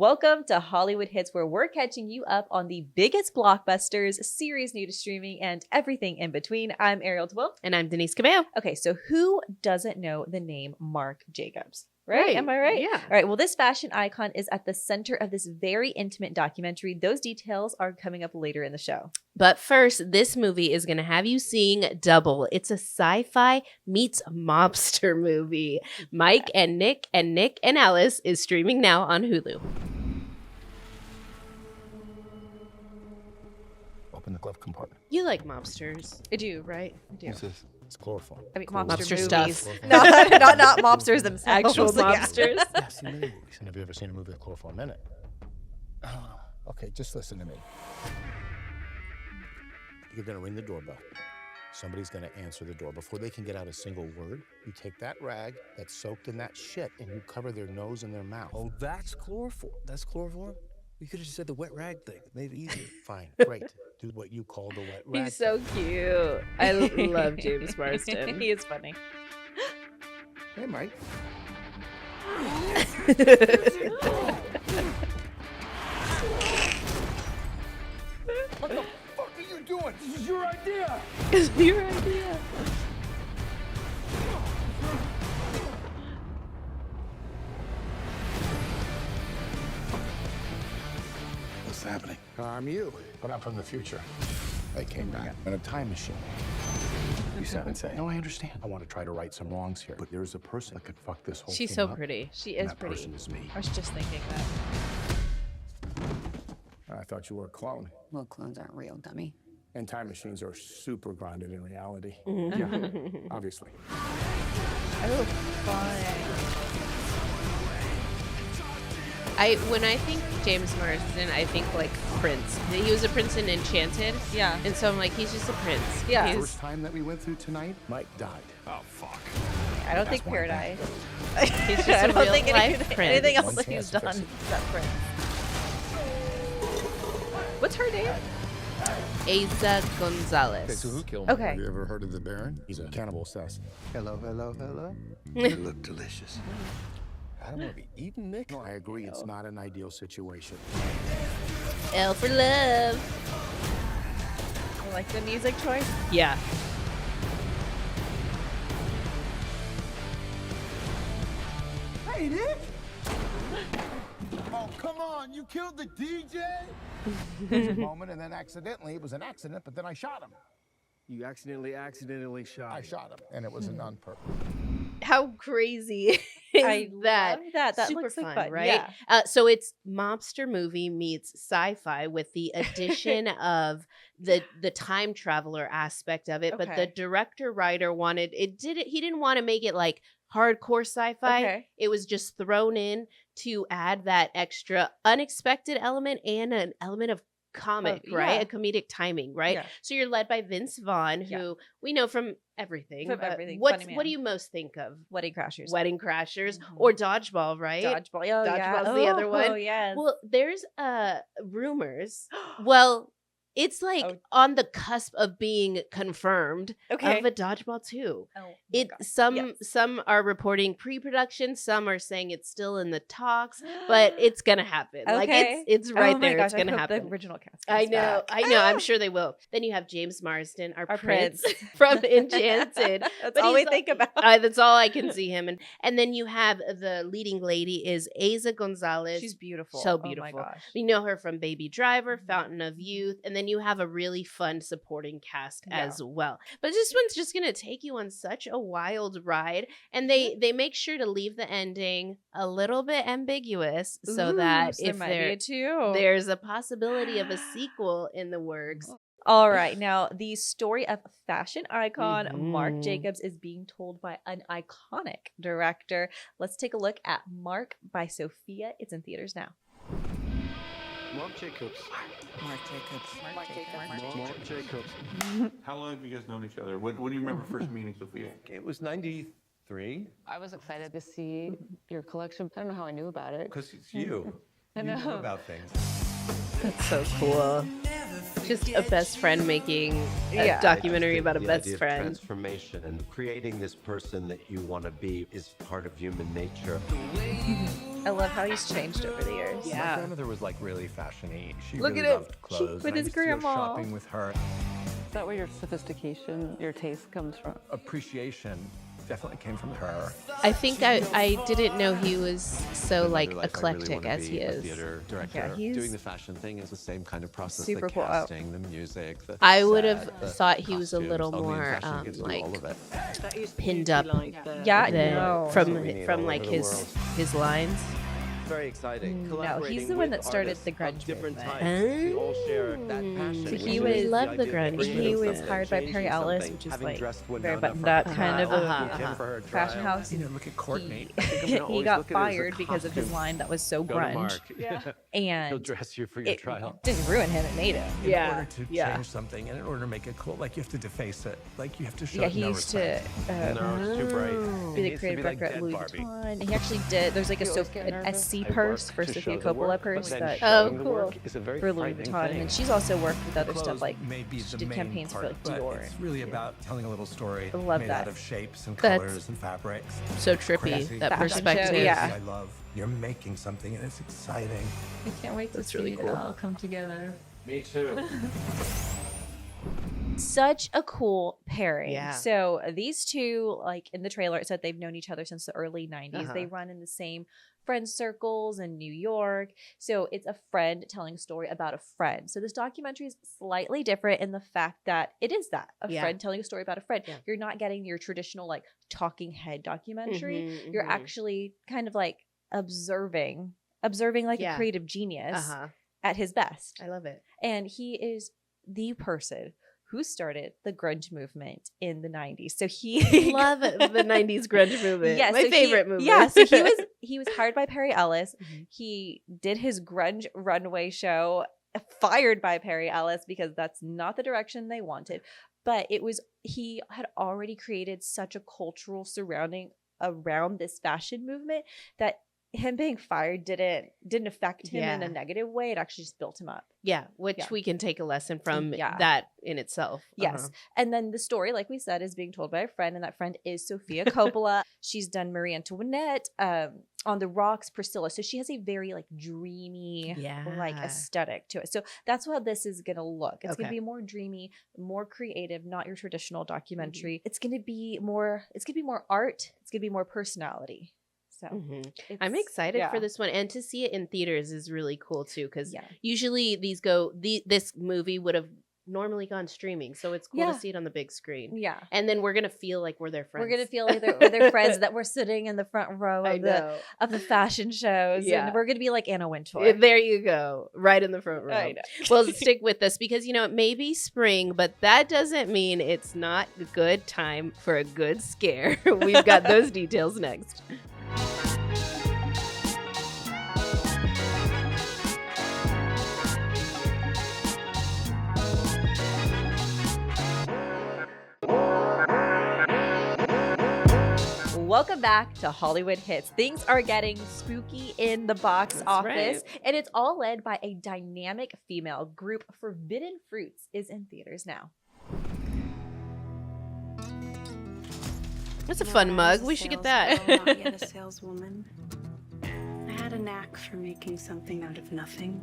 Welcome to Hollywood Hits, where we're catching you up on the biggest blockbusters, series new to streaming, and everything in between. I'm Ariel DeWill. And I'm Denise Cabello. Okay, so who doesn't know the name Marc Jacobs? Right? Am I right? Yeah. All right, well, this fashion icon is at the center of this very intimate documentary. Those details are coming up later in the show. But first, this movie is going to have you seeing Double. It's a sci-fi meets mobster movie. Mike and Nick and Alice is streaming now on Hulu. Open the glove compartment. You like mobsters. I do, right? I do. It's chloroform. I mean, Mobster mobster movies. stuff. not mobsters themselves. Actual mobsters. Yeah, I've seen many movies. And have you ever seen a movie with chloroform in it? Okay, just listen to me. You're gonna ring the doorbell. Somebody's gonna answer the door. Before they can get out a single word, you take that rag that's soaked in that shit and you cover their nose and their mouth. Oh, that's chloroform. That's chloroform? You could have just said the wet rag thing. Made it easier. Fine, great. Do what you call the wet rag. He's so cute. I love James Marsden. He is funny. Hey, Mike. What the fuck are you doing? This is your idea. It's your idea. What's happening? I'm you, but I'm from the future. I came back in a time machine. You sound insane. No, I understand. I want to try to right some wrongs here, but there's a person that could fuck this whole She's thing so up, pretty. She and is that pretty. person is me. I was just thinking that. I thought you were a clone. Well, clones aren't real, dummy. And time machines are super grounded in reality. Mm-hmm. Yeah, obviously. Oh, fun. When I think James Marsden, I think like Prince. He was a prince in Enchanted. Yeah. And so I'm like, he's just a prince. Yeah. He's- First time that we went through tonight, Mike died. Oh, fuck. I don't That's think one Paradise. He's just I a don't real think life anything prince. else that One he's chance to done fix it. is that Prince. What's her name? Asa Gonzalez. killed Okay. Have you ever heard of the Baron? He's a cannibal assassin. Hello, hello, hello. You look delicious. I don't want to be eaten, Nick. No, I agree. It's not an ideal situation. L for love. I like the music choice. Yeah. Hey, Nick! Oh, come on, you killed the DJ? There's a moment, and then accidentally, it was an accident, but then I shot him. You accidentally shot I him. shot him, and it was a non-purpose. How crazy is I that? love that. That Super looks like fun, fun, right? yeah. So it's mobster movie meets sci-fi with the addition of the time traveler aspect of it. But the Okay. director writer wanted it. He didn't want to make it like hardcore sci-fi. Okay. It was just thrown in to add that extra unexpected element and an element of comic, right? yeah. A comedic timing, right? Yeah. So you're led by Vince Vaughn, who Yeah. we know from everything. From everything. What Funny do man. you most think of? Wedding Crashers. Wedding Crashers Mhm. or Dodgeball, right? Dodgeball. Oh, yeah. Dodgeball's the other one. Oh, yes. Well, there's rumors. Well, it's like Oh. on the cusp of being confirmed Okay. of a Dodgeball 2. Oh, my It God. some are reporting pre-production, some are saying it's still in the talks, but it's gonna happen. Like Okay. it's right oh my there. Gosh, It's I gonna hope happen. The original cast. I comes know, back. I'm sure they will. Then you have James Marsden, our Our prince, prince. from Enchanted. That's But all we he's think about. That's all I can see him. And then you have the leading lady is Asa Gonzalez. She's beautiful. So Oh my beautiful. gosh. We know her from Baby Driver, Mhm. Fountain of Youth, and then you have a really fun supporting cast Yeah. as well. But this one's just gonna take you on such a wild ride, and they make sure to leave the ending a little bit ambiguous so Ooh, that so there if might be a two. there's a possibility of a sequel in the works. All right. Now, the story of fashion icon Marc Mhm. Jacobs is being told by an iconic director. Let's take a look at Marc by Sofia. It's in theaters now. Marc Jacobs. Marc Jacobs. Marc Jacobs. How long have you guys known each other? When do you remember first meeting Sofia? It was 93. I was excited to see your collection. I don't know how I knew about it. Because it's you. I You know know. about things. That's so cool. Just a best friend making a documentary about a the best idea of friend. transformation and creating this person that you want to be is part of human nature. I love how he's changed over the years. My grandmother was like really fashion-y. She Look really at him. loved clothes. With and I his used to go grandma. shopping with her. Is that where your sophistication, your taste comes from? Appreciation definitely came from her. I think I didn't know he was so like Another life, I really eclectic wanna as be he a is. theater director. Yeah, he's Doing the fashion thing is the same kind of process. super the cool. casting, the music. The I would have set, the thought he was a costumes. little Only in more fashion you get to do like all of it. pinned up Yeah, than no. from That's what we need from all like over the world. his lines. Very exciting. No, he's the one that started the grunge different movement. types. We all share that passion. So which he is was- the love the idea of grunge. bringing He was something, hired by changing Perry Ellis, something, which is having like dressed when very not enough buttoned for up her kind of trial, a took him for her fashion trial. house. You know, look at Courtney. He got fired because of his line that was so Go to grunge, Marc. He'll and dress you for your it trial. didn't ruin him; it made him. In order to change something and in order to make it cool, like you have to deface it. Like you have to show Yeah, it he no used to respect. No, it's too bright. be It the needs to creative be like director at Dead Louis Barbie. Vuitton. He actually did. There's like a You always get an nervous? SC I purse work for to Sofia show the Coppola work, purse but then that showing the cool. work is a very for Louis frightening Vuitton, thing. and she's also worked with other Clothes stuff like may be she the did main campaigns for part, like but Dior. it's really about telling a little story I love made that. out of shapes and That's- colors and fabrics. So trippy, Crazy. that Fashion show, perspective. yeah. I love you're making something and it's exciting. I can't wait to That's see really it cool. all come together. Me too. Such a cool pairing. Yeah. So these two, like in the trailer, it said they've known each other since the early 90s. Uh-huh. They run in the same friend circles in New York. So it's a friend telling a story about a friend. So this documentary is slightly different in the fact that it is that a Yeah. friend telling a story about a friend. Yeah. You're not getting your traditional like talking head documentary. Mhm, You're mhm. actually kind of like observing like Yeah. a creative genius Uh-huh. at his best. I love it. And he is the person who started the grunge movement in the 90s. So he Love the 90s grunge movement. Yeah, My so favorite movement. Yeah, so he was hired by Perry Ellis. Mhm. He did his grunge runway show, fired by Perry Ellis because that's not the direction they wanted. But he had already created such a cultural surrounding around this fashion movement that him being fired didn't affect him in Yeah. a negative way. It actually just built him up. Yeah, which Yeah. we can take a lesson from Yeah. that in itself. Yes. And then the story, like we said, is being told by a friend, and that friend is Sofia Coppola. She's done Marie Antoinette, On the Rocks, Priscilla. So she has a very like dreamy, like Yeah. aesthetic to it. So that's how this is gonna look. It's gonna Okay. be more dreamy, more creative, not your traditional documentary. It's gonna be more art. It's gonna be more personality. So Mhm. I'm it's- excited yeah. for this one, and to see it in theaters is really cool too. Because Yeah. usually this movie would have normally gone streaming, so it's cool Yeah. to see it on the big screen. Yeah. And then we're gonna feel like we're their friends. We're gonna feel like we're their friends that we're sitting in the front row I of know. the fashion shows. Yeah. And we're gonna be like Anna Wintour. There you go, right in the front row. I know. Well, stick with us because it may be spring, but that doesn't mean it's not a good time for a good scare. We've got those details next. Welcome back to Hollywood Hits. Things are getting spooky in the box That's office, right. and it's all led by a dynamic female group. Forbidden Fruits is in theaters now. That's a fun mug. We should get that. Not yet a saleswoman. I had a knack for making something out of nothing.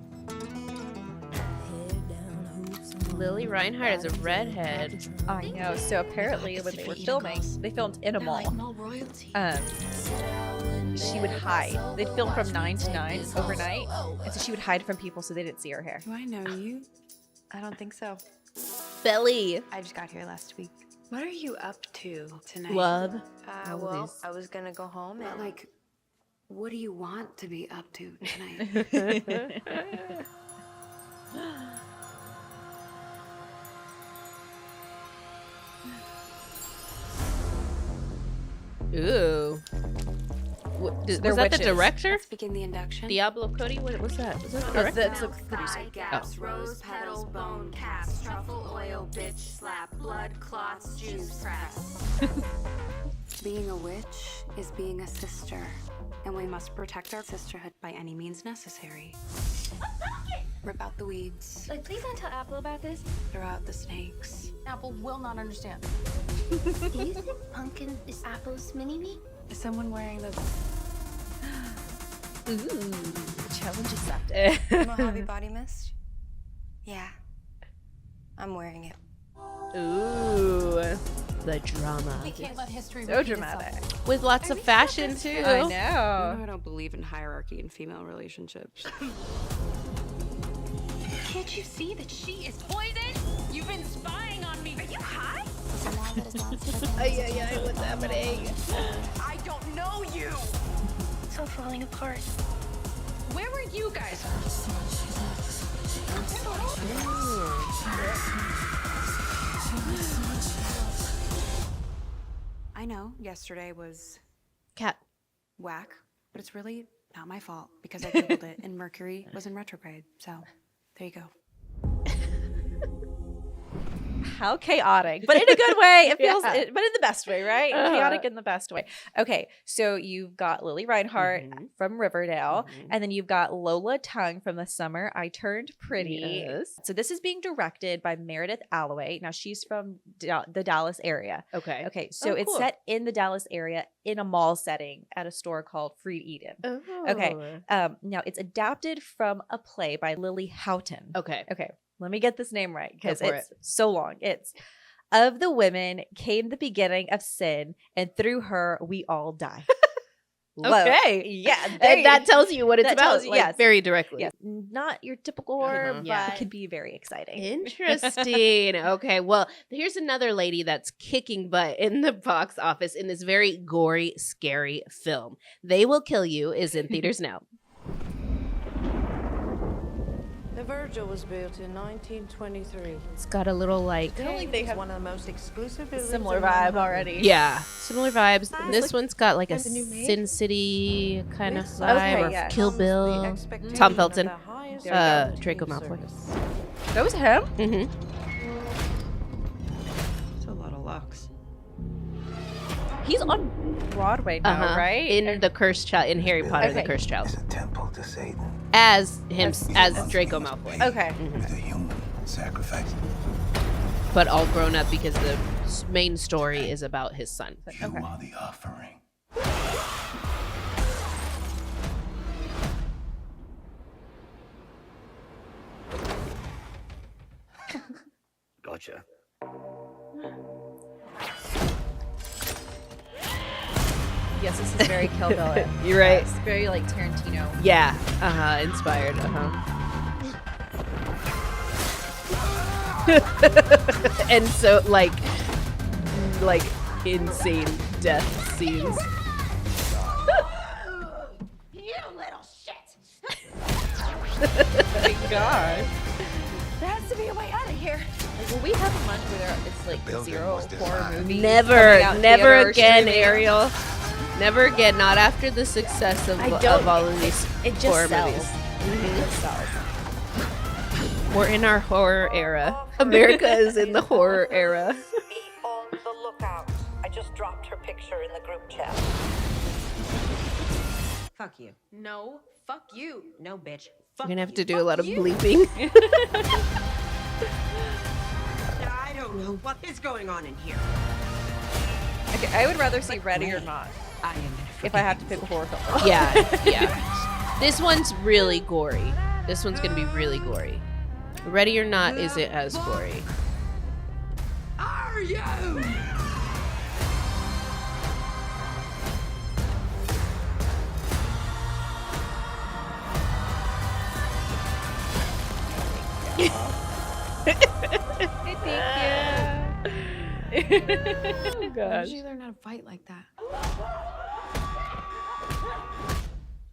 Lily Reinhardt is a redhead. I know. So apparently, when they were filming, they filmed in a mall. She would hide. They'd film from 9 to 9 overnight, and so she would hide from people so they didn't see her hair. Do I know you? I don't think so. Belly. I just got here last week. What are you up to tonight? Love. Well, I was gonna go home and like, what do you want to be up to tonight? Ooh. Was They're that the witches. director? Let's begin the induction. Diablo Cody? What was that? Was that the director? That's a producer. Gaps, rose petals, bone cast, truffle oil, bitch slap, blood clots, juice press. Being a witch is being a sister, and we must protect our sisterhood by any means necessary. Rip out the weeds. Like, please don't tell Apple about this. Throw out the snakes. Apple will not understand. Do you think Pumpkin is Apple's mini-me? Is someone wearing the Ooh, challenge accepted. Mojave Body Mist? Yeah. I'm wearing it. Ooh, the drama. We can't let history So repeat dramatic. itself. With lots of fashion, too. I You know. know I don't believe in hierarchy in female relationships. Can't you see that she is poison? You've been spying on me. Are you high? What's happening? I don't know you. It's all falling apart. Where were you guys? I know yesterday was Cat. whack, but it's really not my fault because I Googled it and Mercury was in retrograde. So there you go. How chaotic, but in a good way. It feels, Yeah. but in the best way, right? Uh-huh. Chaotic in the best way. Okay, so you've got Lily Reinhart from Riverdale, and then you've got Lola Tongue from The Summer I Turned Pretty. Yes. So this is being directed by Meredith Alloway. Now she's from the Dallas area. Okay. Okay, so Oh, it's cool. set in the Dallas area in a mall setting at a store called Freed Eden. Oh. Okay. Now it's adapted from a play by Lily Houghton. Okay. Okay, let me get this name right because Go for it's so long. It's of the women came the beginning of sin, and through her we all die. Okay. Yeah, And that tells you what it's that about, tells you- like, yes. very directly. Yes, not your typical horror, but Yeah. it could be very exciting. Interesting. Okay, well, here's another lady that's kicking butt in the box office in this very gory, scary film. They Will Kill You is in theaters now. The Virgil was built in 1923. It's got a little like They have one of the most exclusive buildings Similar in vibe Manhattan. already. yeah, similar vibes. This one's got like a the new maid? Sin City kind of This vibe, Okay, or yeah. Kill comes Bill. the expectation Tom of Felton, the highest Draco team Malfoy. service. That was him? Mm-hmm. It's a lot of lux. He's on Broadway now, right? In the Cursed Child, in Harry Potter, the Okay. Cursed Child, It's a temple to Satan as him, as Draco Malfoy. Okay. with a human sacrifice. But all grown up because the main story is about his son. You are the offering. Gotcha. Yes, this is very Kill Bill. You're right. It's very like Tarantino. Yeah, inspired. And so like insane death scenes. You little shit. Oh my gosh. There has to be a way out of here. Like, will we have a month where it's like building zero was horror designed. movies? Never coming out in never theater or again, streaming? Ariel. Never again. Not after the success of all of these It just horror sells. movies. It just sells. We're in our horror era. America is in the horror era. Be on the lookout. I just dropped her picture in the group chat. Fuck you. No, fuck you. No, bitch. We're Fuck gonna have you. to do a Fuck lot of you. bleeping. I don't know what is going on in here. Okay, I would rather see Ready or Not I am if I have to pick a horror film. Yeah. This one's really gory. This one's gonna be really gory. Ready or Not isn't as gory. Are you? Oh How did you learn how to fight like that?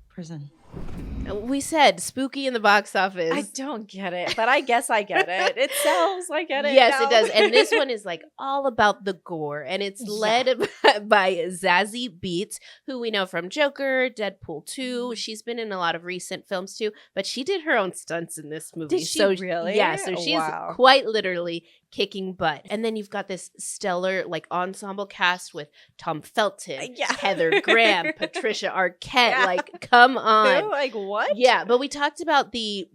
Prison. We said spooky in the box office. I don't get it, but I guess I get it. It sells. I get it. Yes, now. it does. And this one is like all about the gore. And it's led by Zazie Beetz, who we know from Joker, Deadpool 2. She's been in a lot of recent films too, but she did her own stunts in this movie. Did she so really? Yeah, so she's Wow. quite literally kicking butt. And then you've got this stellar like ensemble cast with Tom Felton, Heather Graham, Patricia Arquette. Like, come on. Like, what? Yeah, but we talked about the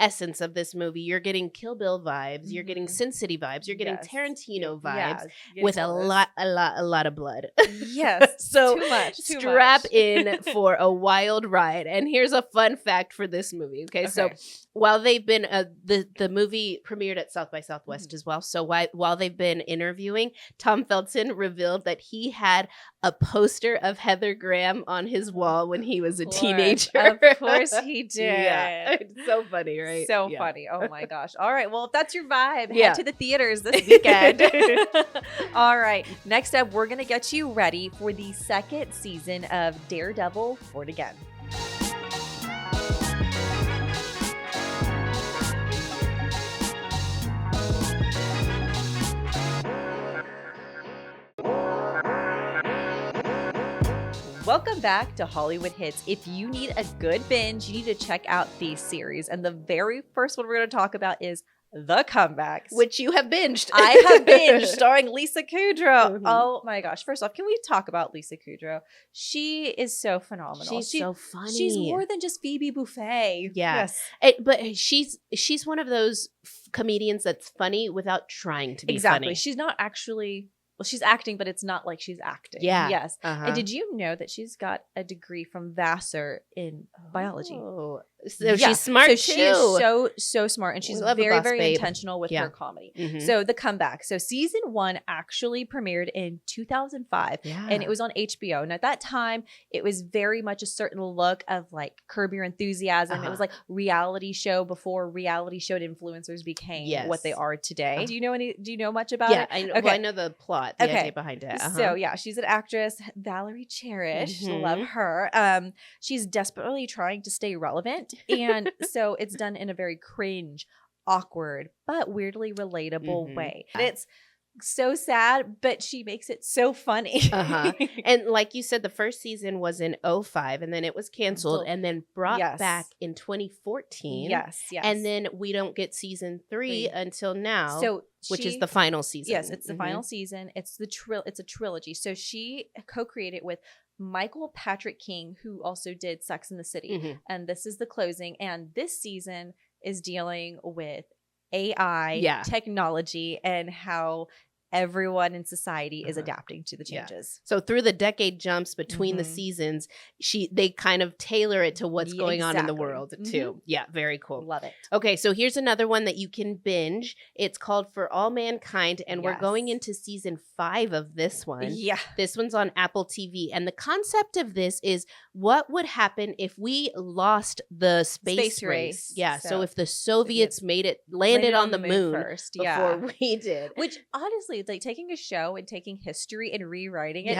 essence of this movie. You're getting Kill Bill vibes, you're getting Sin City vibes, you're getting Tarantino vibes with a lot of blood. Yes. So too much. strap in for a wild ride. And here's a fun fact for this movie. Okay. So while they've been the movie premiered at South by Southwest as well. So while they've been interviewing, Tom Felton revealed that he had a poster of Heather Graham on his wall when he was a teenager. Of course he did. Yeah. It's so funny, right? So funny. Oh my gosh. All right. Well, if that's your vibe, Yeah. head to the theaters this weekend. All right. Next up, we're going to get you ready for the second season of Daredevil Born Again. Welcome back to Hollywood Hits. If you need a good binge, you need to check out these series. And the very first one we're going to talk about is The Comebacks, which you have binged. I have binged, starring Lisa Kudrow. Oh my gosh. First off, can we talk about Lisa Kudrow? She is so phenomenal. She's so funny. She's more than just Phoebe Buffay. Yeah. Yes. But she's one of those comedians that's funny without trying to be Exactly. funny. She's not actually... Well, she's acting, but it's not like she's acting. Yeah. Yes. Uh-huh. And did you know that she's got a degree from Vassar in biology? Oh. So she's smart too. She is so smart, and she's very intentional with her comedy. So The Comeback. So season 1 actually premiered in 2005, and it was on HBO. And at that time, it was very much a certain look of like Curb Your Enthusiasm. It was like reality show before reality show influencers became what they are today. Do you know much about it? I know. Okay. Well, I know the plot, the idea behind it. So yeah, she's an actress, Valerie Cherish. Love her. She's desperately trying to stay relevant. And so it's done in a very cringe, awkward, but weirdly relatable way. And it's so sad, but she makes it so funny. And like you said, the first season was in 2005, and then it was canceled and then brought back in 2014. Yes. And then we don't get season 3 until now. So which is the final season. Yes, it's the final season. It's it's a trilogy. So she co-created with Michael Patrick King, who also did Sex and the City. And this is the closing. And this season is dealing with AI technology and how everyone in society is adapting to the changes. So through the decade jumps between the seasons, they kind of tailor it to what's going on in the world too. Yeah, very cool. Love it. Okay, so here's another one that you can binge. It's called For All Mankind, and we're going into season 5 of this one. Yeah. This one's on Apple TV, and the concept of this is what would happen if we lost the space race. Yeah, so if the Soviets landed on the moon first before we did. Which honestly, it's like taking a show and taking history and rewriting it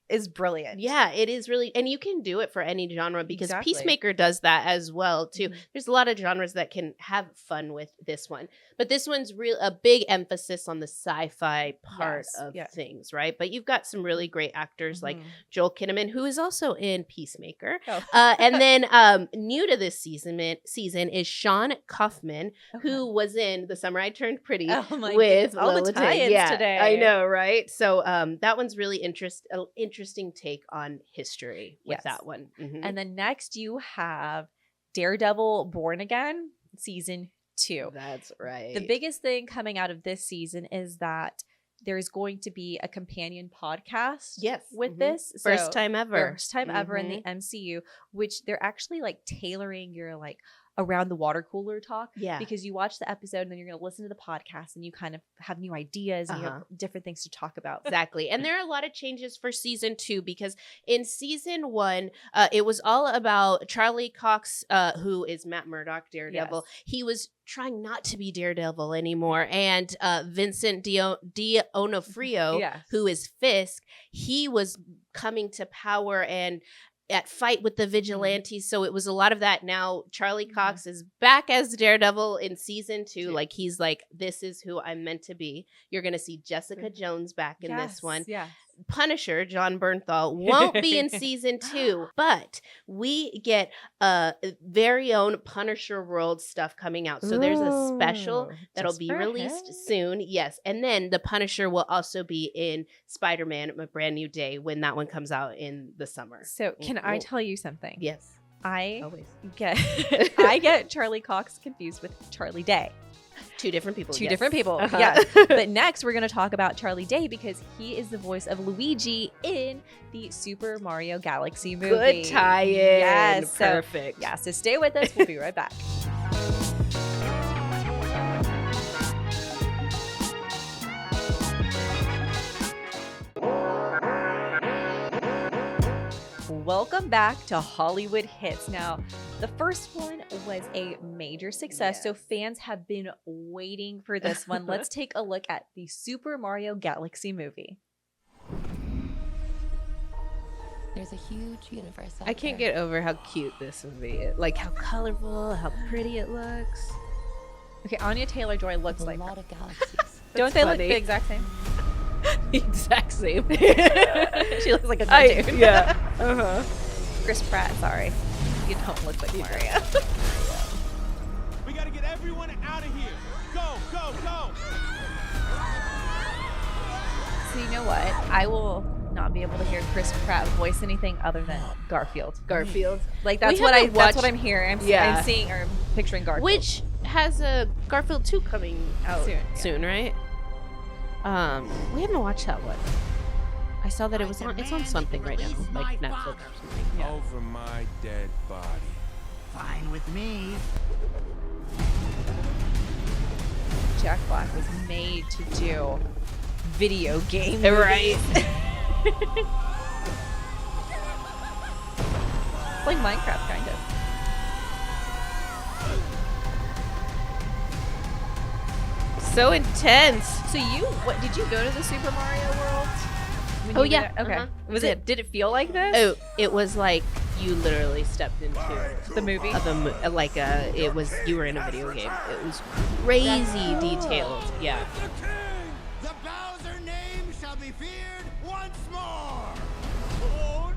is brilliant. Yeah, it is really, and you can do it for any genre because Peacemaker does that as well too. There's a lot of genres that can have fun with this one, but this one's a big emphasis on the sci-fi part of things, right? But you've got some really great actors like Joel Kinnaman, who is also in Peacemaker, and then new to this season is Sean Kaufman, who was in The Summer I Turned Pretty with all the tie-ins today. I know, right? So that one's really interesting take on history with that one. And then next you have Daredevil Born Again season 2. That's right. The biggest thing coming out of this season is that there's going to be a companion podcast with this. First time ever. First time ever in the MCU, which they're actually like tailoring your like around the water cooler talk. Yeah. Because you watch the episode and then you're going to listen to the podcast and you kind of have new ideas and you have different things to talk about. Exactly. And there are a lot of changes for season 2 because in season 1, it was all about Charlie Cox, who is Matt Murdock, Daredevil. He was trying not to be Daredevil anymore. And Vincent D'Onofrio, who is Fisk, he was coming to power and at fight with the vigilantes. So it was a lot of that. Now Charlie Cox is back as Daredevil in season 2. Like he's like, this is who I'm meant to be. You're going to see Jessica Jones back in this one. Punisher, John Bernthal, won't be in season 2, but we get very own Punisher World stuff coming out. So there's a special that'll be released soon. Yes. And then the Punisher will also be in Spider-Man, A Brand New Day, when that one comes out in the summer. So can I tell you something? Yes. I Always. get Charlie Cox confused with Charlie Day. Two different people. Two different people. Uh-huh. Yes. But next we're going to talk about Charlie Day because he is the voice of Luigi in the Super Mario Galaxy movie. Good tie-in. Yes. Perfect. So stay with us. We'll be right back. Welcome back to Hollywood Hits. Now, the first one was a major success, so fans have been waiting for this one. Let's take a look at the Super Mario Galaxy movie. There's a huge universe out I can't get over how cute this movie is. Like how colorful, how pretty it looks. Okay, Anya Taylor-Joy looks like a lot of galaxies. Don't they look the exact same? The exact same. She looks like a cartoon. Yeah. Uh-huh. Chris Pratt, sorry. You don't look like Mario. We gotta get everyone out of here. Go, go, go. So you know what? I will not be able to hear Chris Pratt voice anything other than Garfield. Garfield. Like that's what I'm hearing. I'm seeing or picturing Garfield. Which has a Garfield 2 coming out soon, right? We haven't watched that one. I saw that it's on something right now, like Netflix or something. Yeah. Over my dead body. Fine with me. Jack Black was made to do video game Right. like Minecraft, kind of. So intense. So what did you go to the Super Mario World? Oh yeah. Okay. Uh-huh. Did it feel like this? Oh, it was like you literally stepped into the movie. It was you were in a video game. It was crazy detailed. Yeah. The Bowser name shall be feared once more. Oh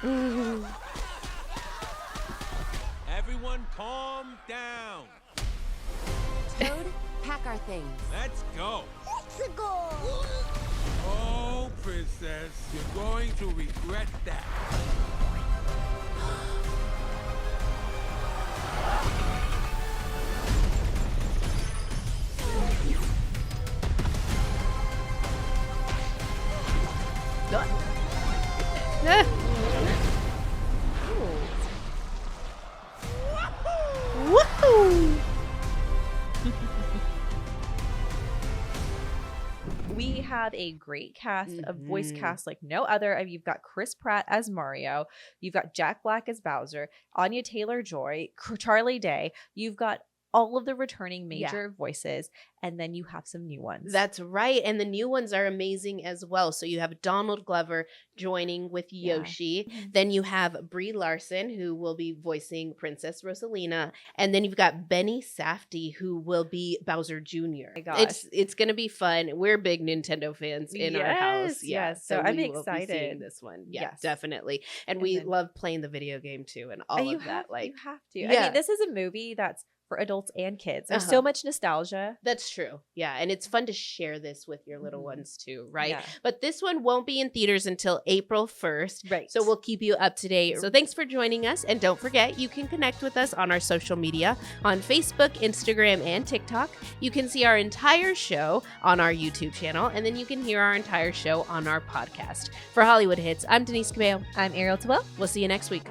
no! Everyone calm down. Toad, pack our things. Let's go. Oh, princess, you're going to regret that. Woohoo! We have a great cast, a voice cast like no other. You've got Chris Pratt as Mario. You've got Jack Black as Bowser. Anya Taylor-Joy, Charlie Day. You've got all of the returning major voices, and then you have some new ones. That's right. And the new ones are amazing as well. So you have Donald Glover joining with Yoshi. Then you have Brie Larson, who will be voicing Princess Rosalina. And then you've got Benny Safdie, who will be Bowser Jr. My gosh. It's going to be fun. We're big Nintendo fans in our house. Yes. So I'm we will be excited. seeing this one. Yeah, Yes. definitely. And we love playing the video game too and all of that. You have to. Yeah. I mean, this is a movie that's for adults and kids. There's so much nostalgia. That's true. Yeah. And it's fun to share this with your little ones too, right? Yeah. But this one won't be in theaters until April 1st. Right. So we'll keep you up to date. So thanks for joining us. And don't forget, you can connect with us on our social media on Facebook, Instagram, and TikTok. You can see our entire show on our YouTube channel. And then you can hear our entire show on our podcast. For Hollywood Hits, I'm Denise Cabello. I'm Ariel Tawell. We'll see you next week.